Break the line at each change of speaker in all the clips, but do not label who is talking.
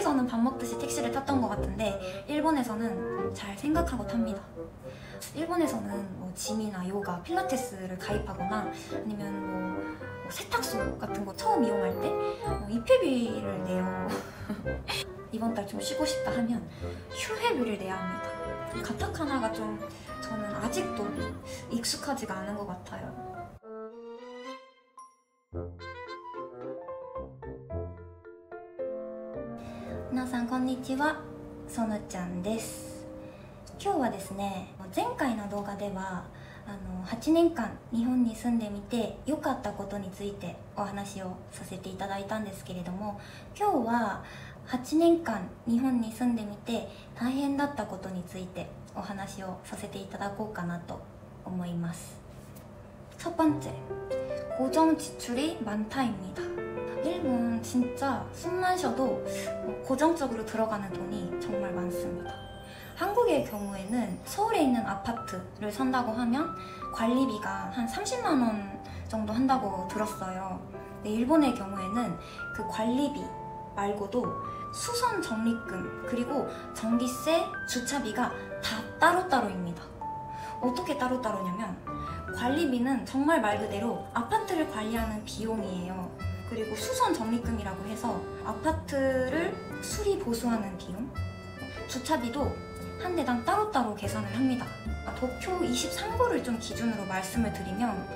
한국에서는 밥 먹듯이 택시를 탔던 것 같은데 일본에서는 잘 생각하고 탑니다. 일본에서는 뭐 짐이나 요가, 필라테스를 가입하거나 아니면 뭐 세탁소 같은 거 처음 이용할 때 입회비를 내요. 이번 달 좀 쉬고 싶다 하면 휴회비를 내야 합니다. 가타카나가 좀 저는 아직도 익숙하지가 않은 것 같아요. 皆さんこんにちは、そのちゃんです。今日はですね、前回の動画では8年間日本に住んでみて良かったことについてお話をさせていただいたんですけれども、今日は8年間日本に住んでみて大変だったことについてお話をさせていただこうかなと思います。첫 번째, 고정 지출이 많다입니다. 일본 진짜 숨만 쉬어도 고정적으로 들어가는 돈이 정말 많습니다. 한국의 경우에는 서울에 있는 아파트를 산다고 하면 관리비가 한 30만 원 정도 한다고 들었어요. 근데 일본의 경우에는 그 관리비 말고도 수선 적립금 그리고 전기세, 주차비가 다 따로따로입니다. 어떻게 따로따로냐면 관리비는 정말 말 그대로 아파트를 관리하는 비용이에요. 그리고 수선 적립금이라고 해서 아파트를 수리 보수하는 비용, 주차비도 한 대당 따로따로 계산을 합니다. 도쿄 23구를 좀 기준으로 말씀을 드리면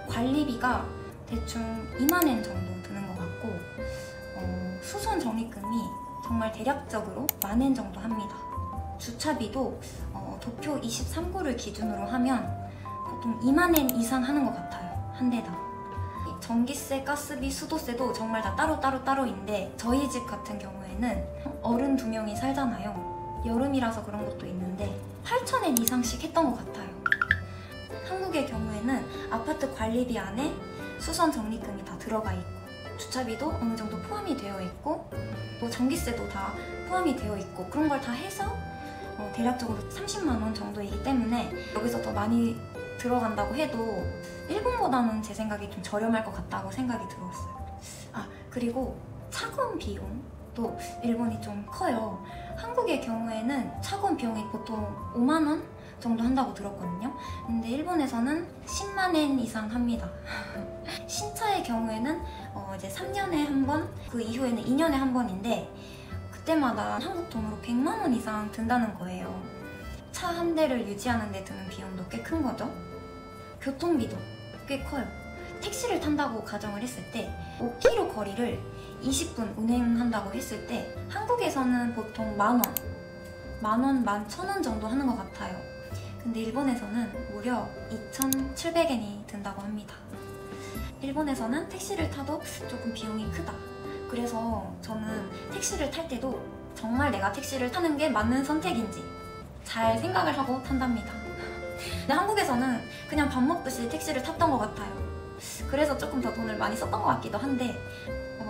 관리비가 대충 2만엔 정도 드는 것 같고 수선 적립금이 정말 대략적으로 10,000엔 정도 합니다. 주차비도 도쿄 23구를 기준으로 하면 보통 20,000엔 이상 하는 것 같아요. 한 대당. 전기세, 가스비, 수도세도 정말 다 따로인데 저희 집 같은 경우에는 어른 2명이 살잖아요. 여름이라서 그런 것도 있는데 8,000엔 이상씩 했던 것 같아요. 한국의 경우에는 아파트 관리비 안에 수선 적립금이 다 들어가 있고 주차비도 어느 정도 포함이 되어 있고 또 전기세도 다 포함이 되어 있고 그런 걸 다 해서 대략적으로 30만 원 정도이기 때문에 여기서 더 많이 들어간다고 해도 일본보다는 제 생각에 좀 저렴할 것 같다고 생각이 들었어요. 그리고 차건 비용도 일본이 좀 커요. 한국의 경우에는 차건 비용이 보통 5만 원 정도 한다고 들었거든요. 근데 일본에서는 10만엔 이상 합니다. 신차의 경우에는 이제 3년에 한 번, 그 이후에는 2년에 한 번인데 그때마다 한국 돈으로 100만 원 이상 든다는 거예요. 차 한 대를 유지하는 데 드는 비용도 꽤 큰 거죠. 교통비도 꽤 커요. 택시를 탄다고 가정을 했을 때 5km 거리를 20분 운행한다고 했을 때 한국에서는 보통 10,000원, 11,000원 정도 하는 것 같아요. 근데 일본에서는 무려 2,700엔이 든다고 합니다. 일본에서는 택시를 타도 조금 비용이 크다. 그래서 저는 택시를 탈 때도 정말 내가 택시를 타는 게 맞는 선택인지 잘 생각을 하고 탄답니다. 근데 한국에서는 그냥 밥 먹듯이 택시를 탔던 것 같아요. 그래서 조금 더 돈을 많이 썼던 것 같기도 한데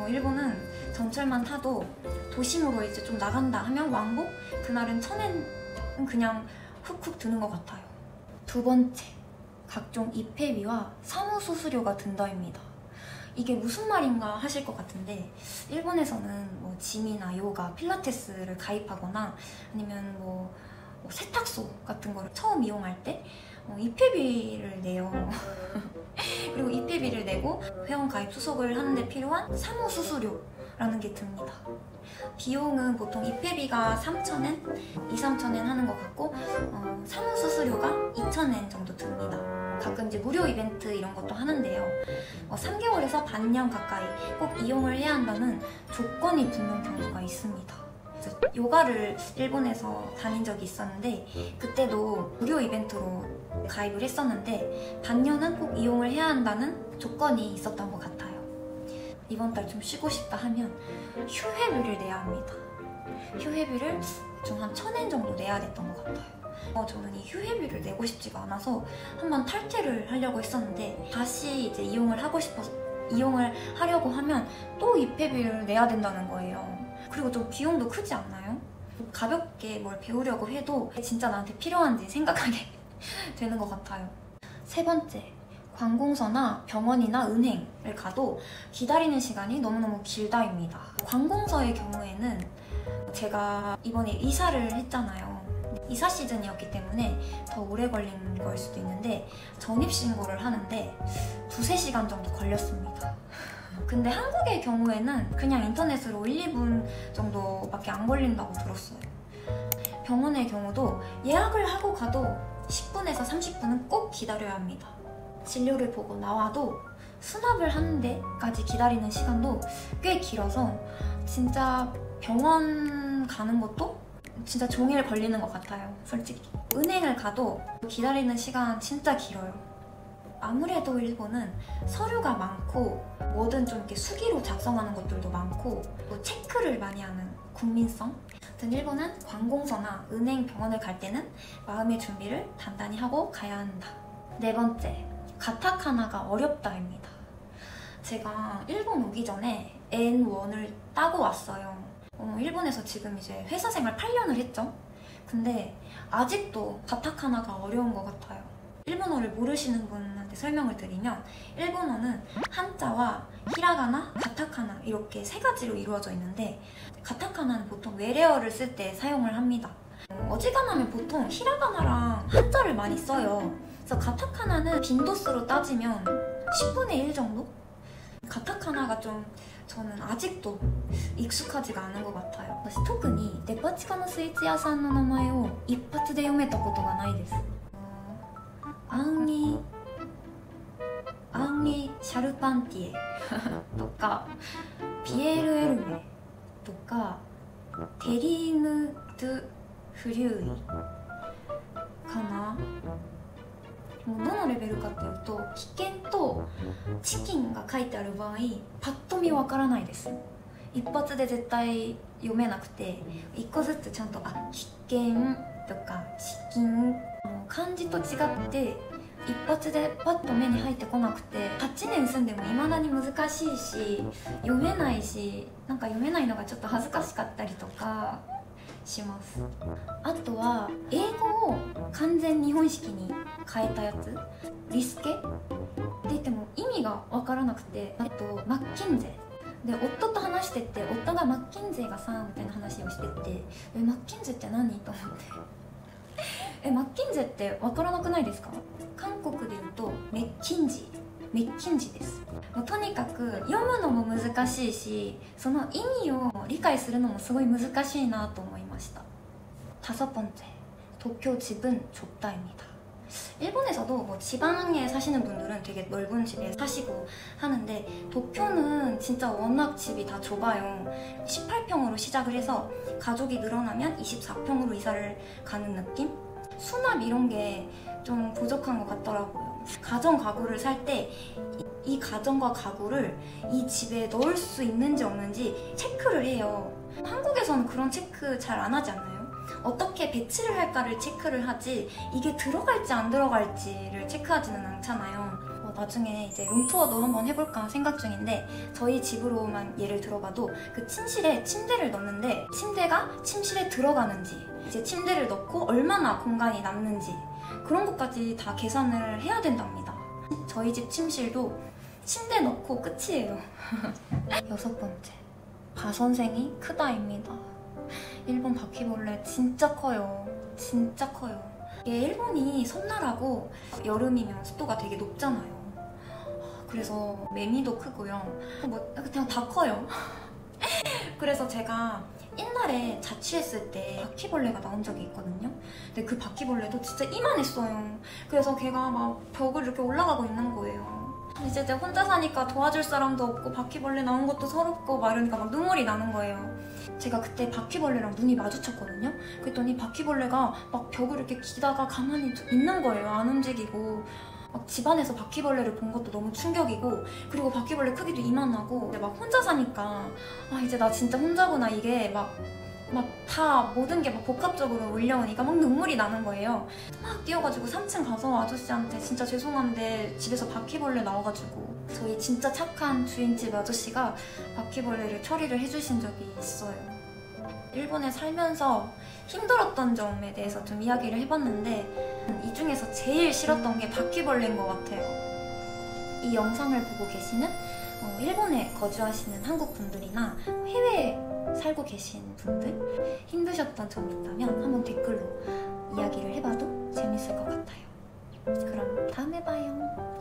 일본은 전철만 타도 도심으로 이제 좀 나간다 하면 왕복? 그날은 1,000엔은 그냥 훅훅 드는 것 같아요. 두 번째, 각종 입회비와 사무수수료가 든다입니다. 이게 무슨 말인가 하실 것 같은데 일본에서는 뭐 짐이나 요가, 필라테스를 가입하거나 아니면 뭐 세탁소 같은 거를 처음 이용할 때 입회비를 내요. 그리고 입회비를 내고 회원 가입 수속을 하는데 필요한 사무수수료라는 게 듭니다. 비용은 보통 입회비가 3,000엔, 2,3,000엔 하는 것 같고 사무수수료가 2,000엔 정도 듭니다. 가끔 이제 무료 이벤트 이런 것도 하는데요. 3개월에서 반년 가까이 꼭 이용을 해야 한다는 조건이 붙는 경우가 있습니다. 요가를 일본에서 다닌 적이 있었는데 그때도 무료 이벤트로 가입을 했었는데 반년은 꼭 이용을 해야 한다는 조건이 있었던 것 같아요. 이번 달 좀 쉬고 싶다 하면 휴회비를 내야 합니다. 휴회비를 좀 한 1,000엔 정도 내야 됐던 것 같아요. 저는 이 휴회비를 내고 싶지가 않아서 한번 탈퇴를 하려고 했었는데 다시 이제 이용을 하려고 하면 또 입회비를 내야 된다는 거예요. 그리고 좀 비용도 크지 않나요? 가볍게 뭘 배우려고 해도 진짜 나한테 필요한지 생각하게 되는 것 같아요. 세 번째, 관공서나 병원이나 은행을 가도 기다리는 시간이 너무너무 길다입니다. 관공서의 경우에는 제가 이번에 이사를 했잖아요. 이사 시즌이었기 때문에 더 오래 걸린 걸 수도 있는데 전입신고를 하는데 2~3시간 정도 걸렸습니다. 근데 한국의 경우에는 그냥 인터넷으로 1~2분 정도밖에 안 걸린다고 들었어요. 병원의 경우도 예약을 하고 가도 10분에서 30분은 꼭 기다려야 합니다. 진료를 보고 나와도 수납을 하는 데까지 기다리는 시간도 꽤 길어서 진짜 병원 가는 것도 진짜 종일 걸리는 것 같아요, 솔직히. 은행을 가도 기다리는 시간 진짜 길어요. 아무래도 일본은 서류가 많고 뭐든 좀 이렇게 수기로 작성하는 것들도 많고 또 체크를 많이 하는 국민성? 아무튼 일본은 관공서나 은행, 병원을 갈 때는 마음의 준비를 단단히 하고 가야 한다. 4번째, 가타카나가 어렵다입니다. 제가 일본 오기 전에 N1을 따고 왔어요. 일본에서 지금 이제 회사 생활 8년을 했죠? 근데 아직도 가타카나가 어려운 것 같아요. 일본어를 모르시는 분한테 설명을 드리면 일본어는 한자와 히라가나, 가타카나 이렇게 3가지로 이루어져 있는데 가타카나는 보통 외래어를 쓸 때 사용을 합니다. 어지간하면 보통 히라가나랑 한자를 많이 써요. 그래서 가타카나는 빈도수로 따지면 10분의 1 정도? 가타카나가 좀 저는 아직도 익숙하지가 않은 것 같아요. 特にデパ地下のスイーツ屋さんの名前を一発で読めたことがないです。アンリシャルパンティエとかピエール・エルメとかテリーヌ・ドゥ・フリューイかな。もうどのレベルかっていうと危険とチキンが書いてある場合パッと見わからないです。一発で絶対読めなくて1個ずつちゃんと危険とかチキン漢字と違って一発でパッと目に入ってこなくて8年住んでも未だに難しいし読めないしなんか読めないのがちょっと恥ずかしかったりとかします。あとは英語を完全日本式に変えたやつリスケって言っても意味が分からなくてマッキンゼで夫と話してて夫がマッキンゼがさみたいな話をしててマッキンゼって何と思ってマッキンゼって分からなくないですか？韓国で言うとメッキンジです。もうとにかく読むのも難しいしその意味を理解するのもすごい難しいなと思いました。 5번째, 도쿄 집은 좁다입니다. 일본에서도 뭐 지방에 사시는 분들은 되게 넓은 집에 사시고 하는데 도쿄는 진짜 워낙 집이 다 좁아요. 18평으로 시작을 해서 가족이 늘어나면 24평으로 이사를 가는 느낌? 수납 이런 게 좀 부족한 것 같더라고요. 가전 가구를 살 때 이 가전과 가구를 이 집에 넣을 수 있는지 없는지 체크를 해요. 한국에서는 그런 체크 잘 안 하지 않나요? 어떻게 배치를 할까를 체크를 하지 이게 들어갈지 안 들어갈지를 체크하지는 않잖아요. 나중에 이제 룸투어도 한번 해볼까 생각 중인데 저희 집으로만 예를 들어봐도 그 침실에 침대를 넣는데 침대가 침실에 들어가는지 이제 침대를 넣고 얼마나 공간이 남는지 그런 것까지 다 계산을 해야 된답니다. 저희 집 침실도 침대 넣고 끝이에요. 6번째, 바선생이 크다입니다. 일본 바퀴벌레 진짜 커요. 진짜 커요. 이게 일본이 섬나라고 여름이면 습도가 되게 높잖아요. 그래서 매미도 크고요. 뭐 그냥 다 커요. 그래서 제가 옛날에 자취했을 때 바퀴벌레가 나온 적이 있거든요. 근데 그 바퀴벌레도 진짜 이만했어요. 그래서 걔가 막 벽을 이렇게 올라가고 있는 거예요. 이제 내가 혼자 사니까 도와줄 사람도 없고 바퀴벌레 나온 것도 서럽고 막 이러니까 막 눈물이 나는 거예요. 제가 그때 바퀴벌레랑 눈이 마주쳤거든요. 그랬더니 바퀴벌레가 막 벽을 이렇게 기다가 가만히 있는 거예요. 안 움직이고. 막 집안에서 바퀴벌레를 본 것도 너무 충격이고 그리고 바퀴벌레 크기도 이만하고 근데 막 혼자 사니까 이제 나 진짜 혼자구나 이게 막 다 모든 게 막 복합적으로 울려오니까 막 눈물이 나는 거예요. 막 뛰어가지고 3층 가서 아저씨한테 진짜 죄송한데 집에서 바퀴벌레 나와가지고 저희 진짜 착한 주인집 아저씨가 바퀴벌레를 처리를 해주신 적이 있어요. 일본에 살면서 힘들었던 점에 대해서 좀 이야기를 해봤는데 이 중에서 제일 싫었던 게 바퀴벌레인 것 같아요. 이 영상을 보고 계시는 일본에 거주하시는 한국 분들이나 해외 살고 계신 분들 힘드셨던 점 있다면 한번 댓글로 이야기를 해봐도 재밌을 것 같아요. 그럼 다음에 봐요.